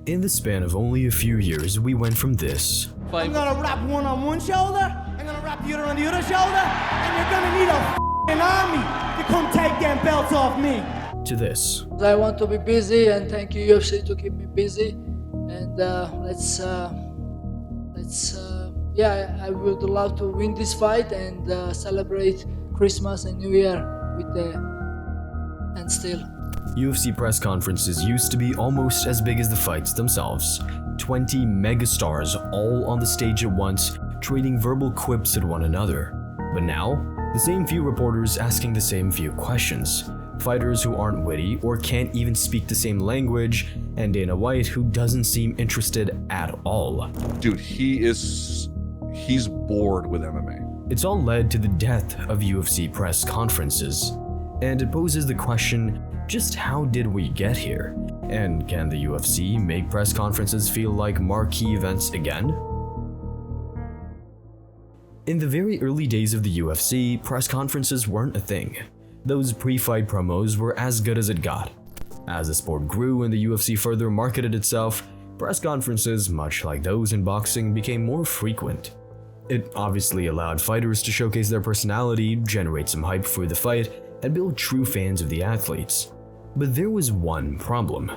In the span of only a few years, we went from this. I'm gonna wrap one on one shoulder, I'm gonna wrap the other on the other shoulder, and you're gonna need a f***ing army to come take them belts off me. To this. I want to be busy, and thank you UFC to keep me busy. And yeah, I would love to win this fight and celebrate Christmas and New Year with the and still. UFC press conferences used to be almost as big as the fights themselves. 20 megastars all on the stage at once, trading verbal quips at one another. But now, the same few reporters asking the same few questions. Fighters who aren't witty or can't even speak the same language, and Dana White who doesn't seem interested at all. Dude, he's bored with MMA. It's all led to the death of UFC press conferences. And it poses the question, just how did we get here? And can the UFC make press conferences feel like marquee events again? In the very early days of the UFC, press conferences weren't a thing. Those pre-fight promos were as good as it got. As the sport grew and the UFC further marketed itself, press conferences, much like those in boxing, became more frequent. It obviously allowed fighters to showcase their personality, generate some hype for the fight, and build true fans of the athletes. But there was one problem.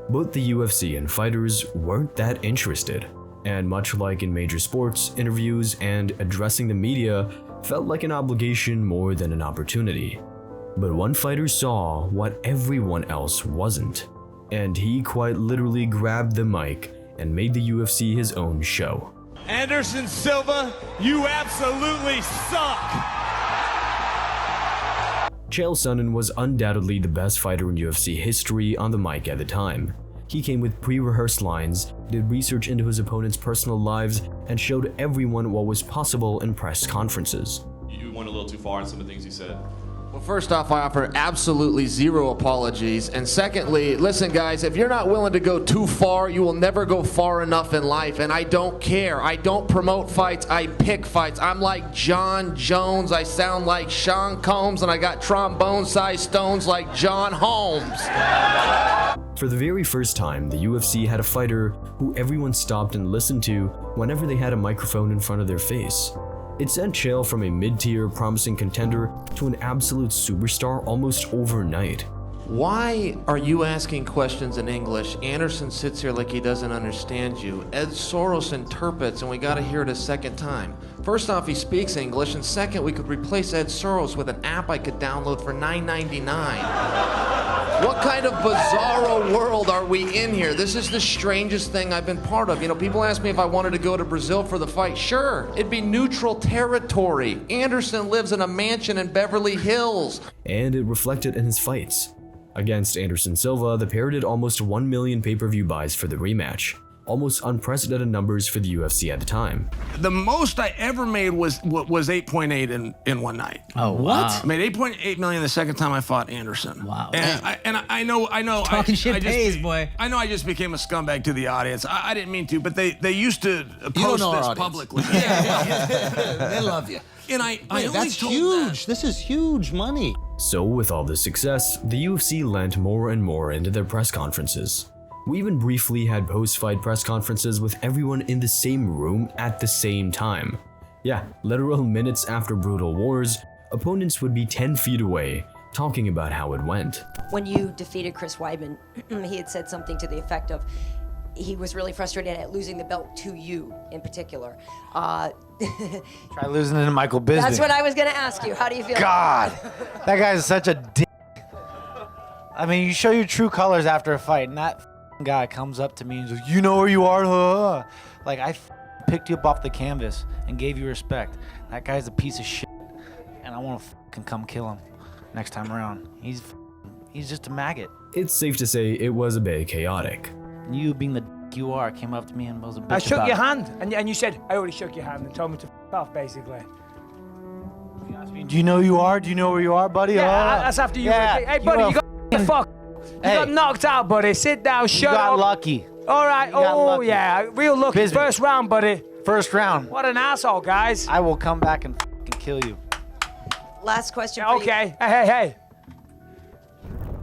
Both the UFC and fighters weren't that interested, and much like in major sports, interviews and addressing the media felt like an obligation more than an opportunity. But one fighter saw what everyone else wasn't, and he quite literally grabbed the mic and made the UFC his own show. Anderson Silva, you absolutely suck! Chael Sonnen was undoubtedly the best fighter in UFC history on the mic at the time. He came with pre-rehearsed lines, did research into his opponent's personal lives, and showed everyone what was possible in press conferences. You went a little too far in some of the things you said. Well, first off, I offer absolutely zero apologies. And secondly, listen guys, if you're not willing to go too far, you will never go far enough in life. And I don't care. I don't promote fights, I pick fights. I'm like John Jones, I sound like Sean Combs, and I got trombone-sized stones like John Holmes. For the very first time, the UFC had a fighter who everyone stopped and listened to whenever they had a microphone in front of their face. It sent Chael from a mid-tier promising contender to an absolute superstar almost overnight. Why are you asking questions in English? Anderson sits here like he doesn't understand you. Ed Soros interprets, and we gotta hear it a second time. First off, he speaks English, and second, we could replace Ed Soros with an app I could download for $9.99. What kind of bizarro world are we in here? This is the strangest thing I've been part of. You know, people ask me if I wanted to go to Brazil for the fight. Sure, it'd be neutral territory. Anderson lives in a mansion in Beverly Hills. And it reflected in his fights. Against Anderson Silva, the pair did almost 1 million pay-per-view buys for the rematch. Almost unprecedented numbers for the UFC at the time. The most I ever made was 8.8 in one night. Oh, wow. I made 8.8 million the second time I fought Anderson. Wow. And I know. Talking shit pays, boy. I know I just became a scumbag to the audience. I didn't mean to, but they used to post this publicly. They love you. And I only that's told huge. This is huge money. So with all this success, the UFC lent more and more into their press conferences. We even briefly had post-fight press conferences with everyone in the same room at the same time. Yeah, literal minutes after brutal wars, opponents would be 10 feet away, talking about how it went. When you defeated Chris Weidman, he had said something to the effect of, he was really frustrated at losing the belt to you in particular. Try losing it to Michael Bisping. That's what I was gonna ask you. How do you feel? God, that guy's such a dick. I mean, you show your true colors after a fight, and that guy comes up to me and says, "You know where you are, huh?" Like, I picked you up off the canvas and gave you respect. That guy's a piece of shit, and I want to come kill him next time around. He's just a maggot. It's safe to say it was a bit chaotic. You, being the dick you are, came up to me and was a bitch I shook about your it. hand, and you said, I already shook your hand and told me to f off, basically. You asked me, do you know who you are? Do you know where you are, buddy? Yeah, that's after you. Yeah, Hey, buddy, you got the fuck. You got knocked out, buddy. Sit down, shut up. You got lucky. All right. Lucky. Yeah, real lucky. Bisbee. First round, buddy. First round. What an asshole, guys. I will come back and kill you. Last question for Okay. Hey.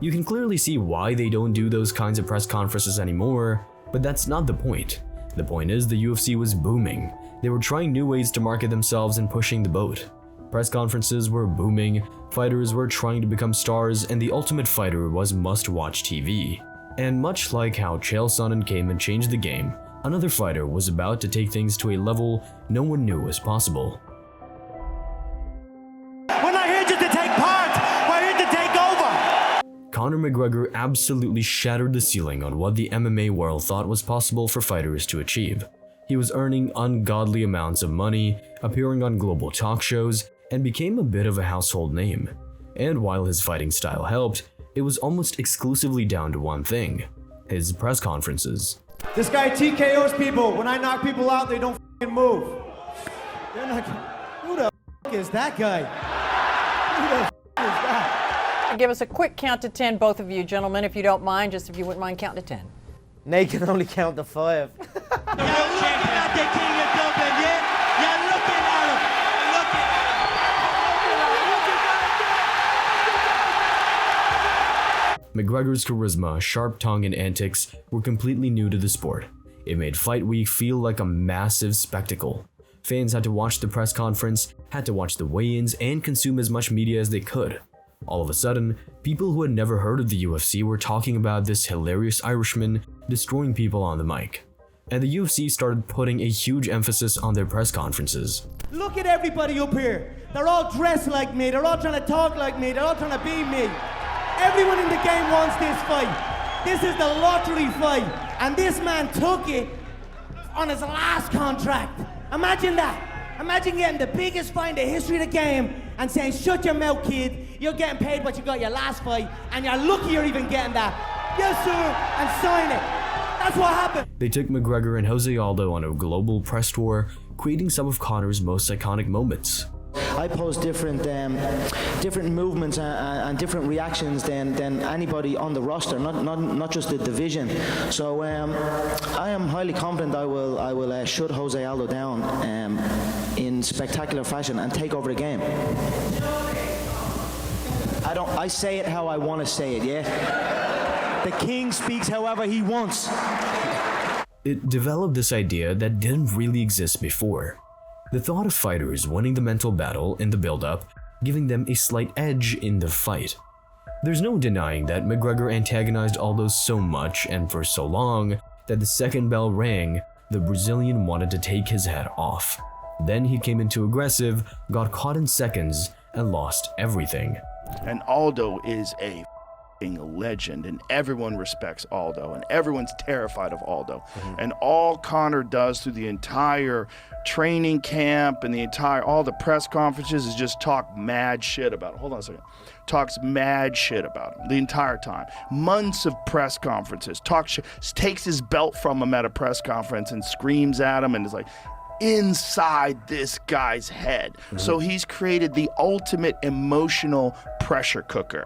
You can clearly see why they don't do those kinds of press conferences anymore. But that's not the point. The point is the UFC was booming. They were trying new ways to market themselves and pushing the boat. Press conferences were booming, fighters were trying to become stars, and The Ultimate Fighter was must-watch TV. And much like how Chael Sonnen came and changed the game, another fighter was about to take things to a level no one knew was possible. We're not here just to take part, we're here to take over! Conor McGregor absolutely shattered the ceiling on what the MMA world thought was possible for fighters to achieve. He was earning ungodly amounts of money, appearing on global talk shows, and became a bit of a household name. And while his fighting style helped, it was almost exclusively down to one thing: his press conferences. This guy TKOs people. When I knock people out, they don't f***ing move. They're not. Who the f*** is that guy? Who the f*** is that? Give us a quick count to 10, both of you gentlemen, if you don't mind, just if you wouldn't mind counting to 10. Nate can only count to 5. You're looking at the king of Dublin, yeah? You're looking at him. McGregor's charisma, sharp tongue, and antics were completely new to the sport. It made Fight Week feel like a massive spectacle. Fans had to watch the press conference, had to watch the weigh-ins, and consume as much media as they could. All of a sudden, people who had never heard of the UFC were talking about this hilarious Irishman destroying people on the mic. And the UFC started putting a huge emphasis on their press conferences. Look at everybody up here. They're all dressed like me. They're all trying to talk like me. They're all trying to be me. Everyone in the game wants this fight. This is the lottery fight. And this man took it on his last contract. Imagine that. Imagine getting the biggest fight in the history of the game and saying, shut your mouth, kid. You're getting paid what you got your last fight, and you're lucky you're even getting that. Yes, sir, and sign it. That's what happened. They took McGregor and Jose Aldo on a global press tour, creating some of Conor's most iconic moments. I pose different movements and different reactions than anybody on the roster, not just the division. So I am highly confident I will shut Jose Aldo down in spectacular fashion and take over the game. I say it how I want to say it, yeah? The king speaks however he wants. It developed this idea that didn't really exist before. The thought of fighters winning the mental battle in the build-up, giving them a slight edge in the fight. There's no denying that McGregor antagonized Aldo so much and for so long that the second bell rang, the Brazilian wanted to take his head off. Then he came in too aggressive, got caught in seconds, and lost everything. And Aldo is a legend, and everyone respects Aldo, and everyone's terrified of Aldo. And all Conor does through the entire training camp and all the press conferences is just talk mad shit about him. Hold on a second. Talks mad shit about him the entire time. Months of press conferences. Takes his belt from him at a press conference and screams at him and is like, inside this guy's head. So he's created the ultimate emotional pressure cooker.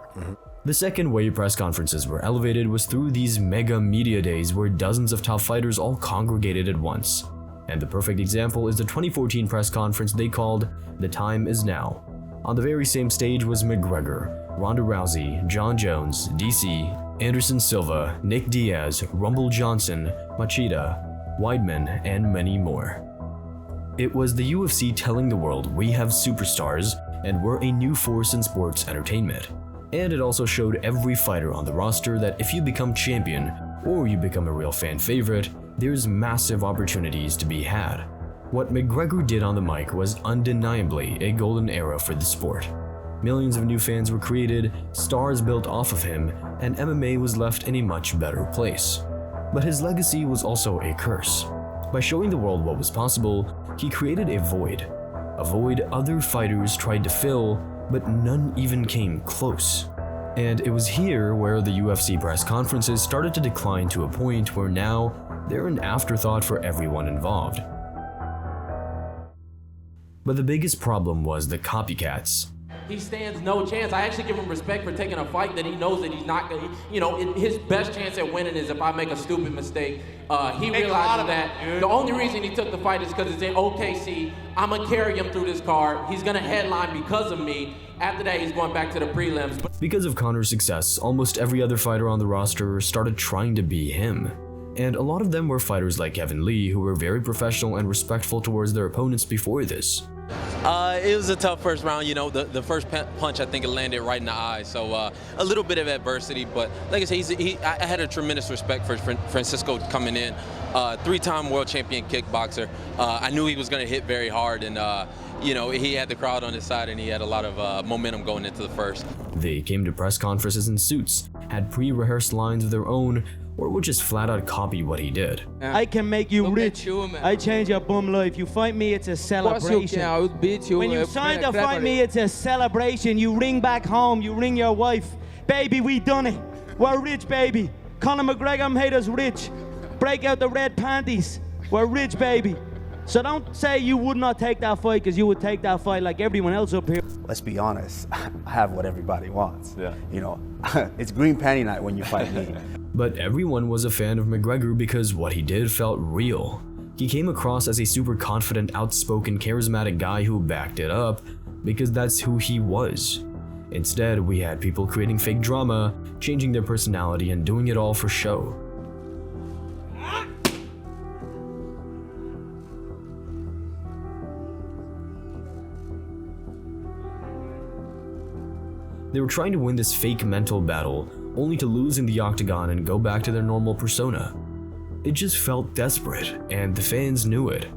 The second way press conferences were elevated was through these mega media days where dozens of top fighters all congregated at once. And the perfect example is the 2014 press conference they called The Time Is Now. On the very same stage was McGregor, Ronda Rousey, John Jones, DC, Anderson Silva, Nick Diaz, Rumble Johnson, Machida, Weidman, and many more. It was the UFC telling the world we have superstars and we're a new force in sports entertainment. And it also showed every fighter on the roster that if you become champion or you become a real fan favorite, there's massive opportunities to be had. What McGregor did on the mic was undeniably a golden era for the sport. Millions of new fans were created, stars built off of him, and MMA was left in a much better place. But his legacy was also a curse. By showing the world what was possible, he created a void other fighters tried to fill, but none even came close. And it was here where the UFC press conferences started to decline to a point where now they're an afterthought for everyone involved. But the biggest problem was the copycats. He stands no chance. I actually give him respect for taking a fight that he knows that he's not gonna, his best chance at winning is if I make a stupid mistake. He realizes that the only reason he took the fight is because it's in OKC. I'm gonna carry him through this card. He's gonna headline because of me. After that, he's going back to the prelims. Because of Conor's success, almost every other fighter on the roster started trying to be him. And a lot of them were fighters like Kevin Lee, who were very professional and respectful towards their opponents before this. It was a tough first round, you know. The first punch, I think it landed right in the eye, so a little bit of adversity. But like I said, I had a tremendous respect for Francisco coming in. 3-time world champion kickboxer. I knew he was going to hit very hard, and you know, he had the crowd on his side, and he had a lot of momentum going into the first. They came to press conferences in suits, had pre-rehearsed lines of their own, or would just flat out copy what he did. I can make you rich. I change your bum life. You fight me, it's a celebration. When you sign to fight me, it's a celebration. You ring back home, you ring your wife. Baby, we done it. We're rich, baby. Conor McGregor made us rich. Break out the red panties. We're rich, baby. So don't say you would not take that fight, because you would take that fight like everyone else up here. Let's be honest, I have what everybody wants. Yeah. You know, it's green panty night when you fight me. But everyone was a fan of McGregor because what he did felt real. He came across as a super confident, outspoken, charismatic guy who backed it up because that's who he was. Instead, we had people creating fake drama, changing their personality, and doing it all for show. They were trying to win this fake mental battle, only to lose in the octagon and go back to their normal persona. It just felt desperate, and the fans knew it.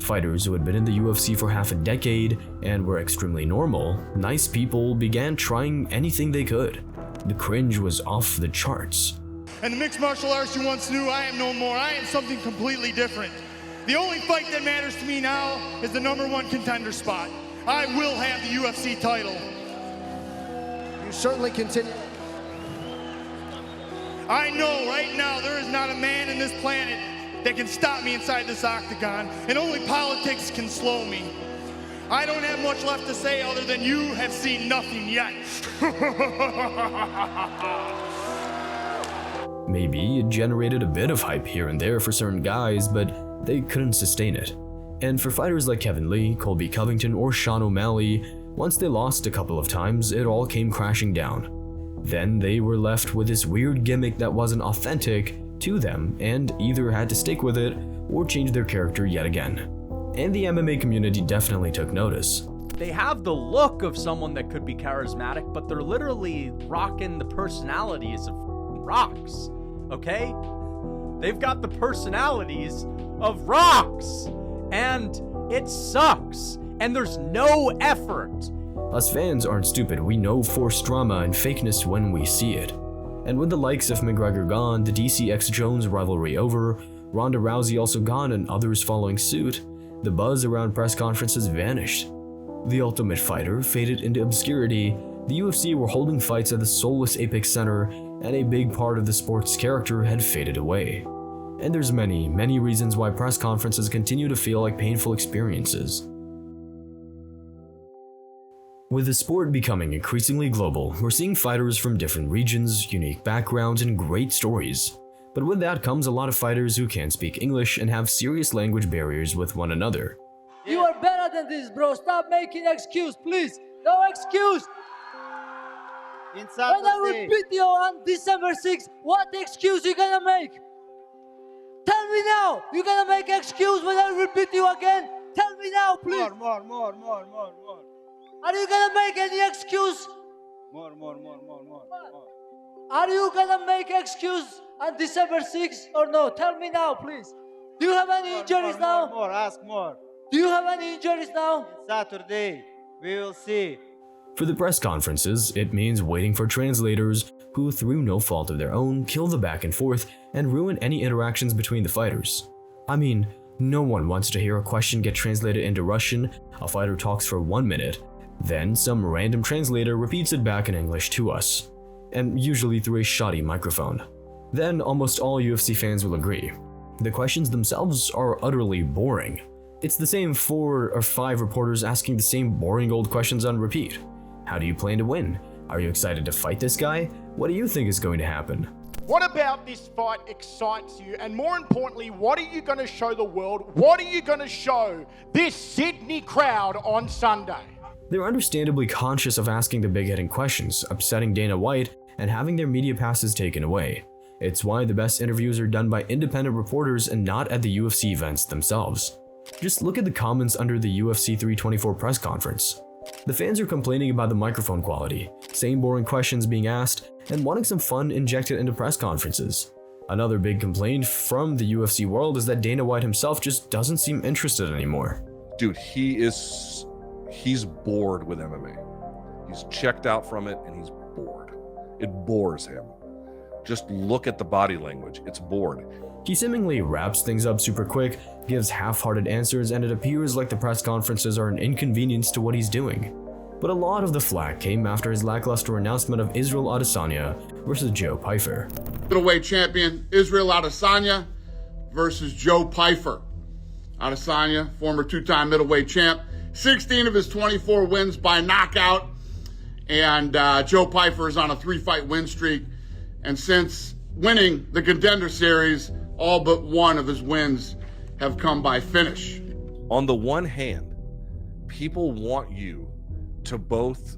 Fighters who had been in the UFC for half a decade and were extremely normal, nice people began trying anything they could. The cringe was off the charts. And the mixed martial arts you once knew, I am no more. I am something completely different. The only fight that matters to me now is the #1 contender spot. I will have the UFC title. You certainly continue. I know right now there is not a man in this planet that can stop me inside this octagon, and only politics can slow me. I don't have much left to say other than you have seen nothing yet. Maybe it generated a bit of hype here and there for certain guys, but they couldn't sustain it. And for fighters like Kevin Lee, Colby Covington, or Sean O'Malley, once they lost a couple of times, it all came crashing down. Then they were left with this weird gimmick that wasn't authentic to them and either had to stick with it or change their character yet again. And the MMA community definitely took notice. They have the look of someone that could be charismatic, but they're literally rocking the personalities of rocks, okay? They've got the personalities of rocks, and it sucks, and there's no effort. Us fans aren't stupid, we know forced drama and fakeness when we see it. And with the likes of McGregor gone, the DC x Jones rivalry over, Ronda Rousey also gone and others following suit, the buzz around press conferences vanished. The Ultimate Fighter faded into obscurity, the UFC were holding fights at the soulless Apex Center, and a big part of the sport's character had faded away. And there's many, many reasons why press conferences continue to feel like painful experiences. With the sport becoming increasingly global, we're seeing fighters from different regions, unique backgrounds, and great stories. But with that comes a lot of fighters who can't speak English and have serious language barriers with one another. You are better than this, bro. Stop making excuse, please. No excuse. When I repeat you on December 6th, what excuse you gonna make? Tell me now. You gonna make excuse when I repeat you again? Tell me now, please. More. Are you gonna make any excuse? More. Are you gonna make excuse on December 6th or no? Tell me now, please. Do you have any injuries now? More, ask more. Do you have any injuries now? Saturday, we will see. For the press conferences, it means waiting for translators who, through no fault of their own, kill the back and forth and ruin any interactions between the fighters. I mean, no one wants to hear a question get translated into Russian, a fighter talks for 1 minute, then some random translator repeats it back in English to us, and usually through a shoddy microphone. Then almost all UFC fans will agree. The questions themselves are utterly boring. It's the same 4 or 5 reporters asking the same boring old questions on repeat. How do you plan to win? Are you excited to fight this guy? What do you think is going to happen? What about this fight excites you? And more importantly, what are you going to show the world? What are you going to show this Sydney crowd on Sunday? They're understandably conscious of asking the big-hitting questions, upsetting Dana White, and having their media passes taken away. It's why the best interviews are done by independent reporters and not at the UFC events themselves. Just look at the comments under the UFC 324 press conference. The fans are complaining about the microphone quality, same boring questions being asked, and wanting some fun injected into press conferences. Another big complaint from the UFC world is that Dana White himself just doesn't seem interested anymore. Dude, he's bored with MMA. He's checked out from it and he's bored. It bores him. Just look at the body language, it's bored. He seemingly wraps things up super quick, gives half-hearted answers, and it appears like the press conferences are an inconvenience to what he's doing. But a lot of the flack came after his lackluster announcement of Israel Adesanya versus Joe Pyfer. Middleweight champion Israel Adesanya versus Joe Pyfer. Adesanya, former two-time middleweight champ, 16 of his 24 wins by knockout, and Joe Pyfer is on a 3-fight win streak, and since winning the Contender Series, all but one of his wins have come by finish. On the one hand, people want you to both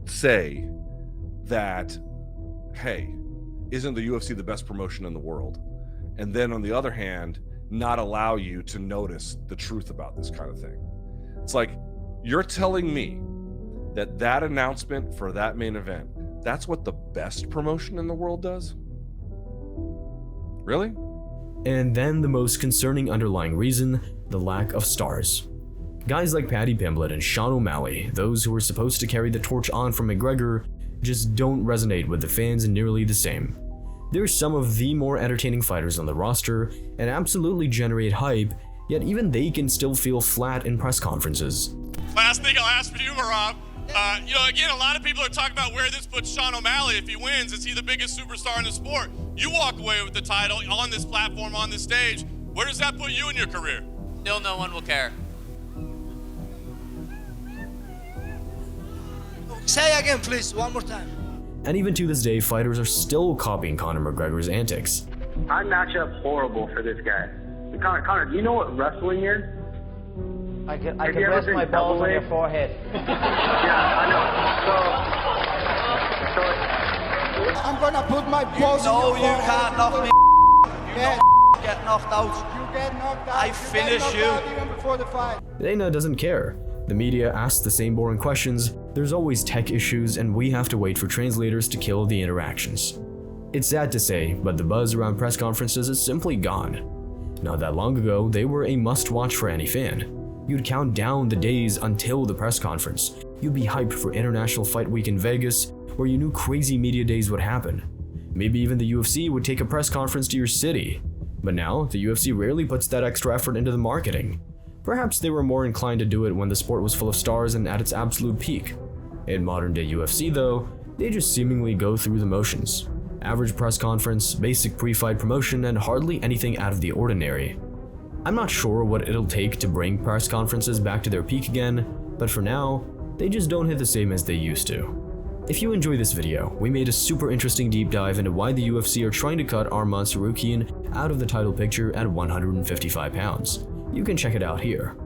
say that, hey, isn't the UFC the best promotion in the world? And then on the other hand, not allow you to notice the truth about this kind of thing. It's like, you're telling me that announcement for that main event, that's what the best promotion in the world does? Really? And then the most concerning underlying reason, the lack of stars. Guys like Paddy Pimblett and Sean O'Malley, those who were supposed to carry the torch on from McGregor, just don't resonate with the fans nearly the same. They're some of the more entertaining fighters on the roster and absolutely generate hype, yet even they can still feel flat in press conferences. Last thing I'll ask for you, Rob. Again, a lot of people are talking about where this puts Sean O'Malley if he wins. Is he the biggest superstar in the sport? You walk away with the title on this platform, on this stage. Where does that put you in your career? Still no one will care. Say again, please, one more time. And even to this day, fighters are still copying Conor McGregor's antics. I match up horrible for this guy. Conor, do you know what wrestling is? I can rest my balls on your forehead. Yeah, I know. So I'm gonna put my balls No, on your you can't knock me. Yeah. Get knocked out. You get knocked out. I finish you. Even before the fight. Dana doesn't care. The media asks the same boring questions, there's always tech issues, and we have to wait for translators to kill the interactions. It's sad to say, but the buzz around press conferences is simply gone. Not that long ago, they were a must-watch for any fan. You'd count down the days until the press conference. You'd be hyped for International Fight Week in Vegas, where you knew crazy media days would happen. Maybe even the UFC would take a press conference to your city. But now, the UFC rarely puts that extra effort into the marketing. Perhaps they were more inclined to do it when the sport was full of stars and at its absolute peak. In modern-day UFC, though, they just seemingly go through the motions. Average press conference, basic pre-fight promotion, and hardly anything out of the ordinary. I'm not sure what it'll take to bring press conferences back to their peak again, but for now, they just don't hit the same as they used to. If you enjoyed this video, we made a super interesting deep dive into why the UFC are trying to cut Arman Tsarukyan out of the title picture at 155 pounds. You can check it out here.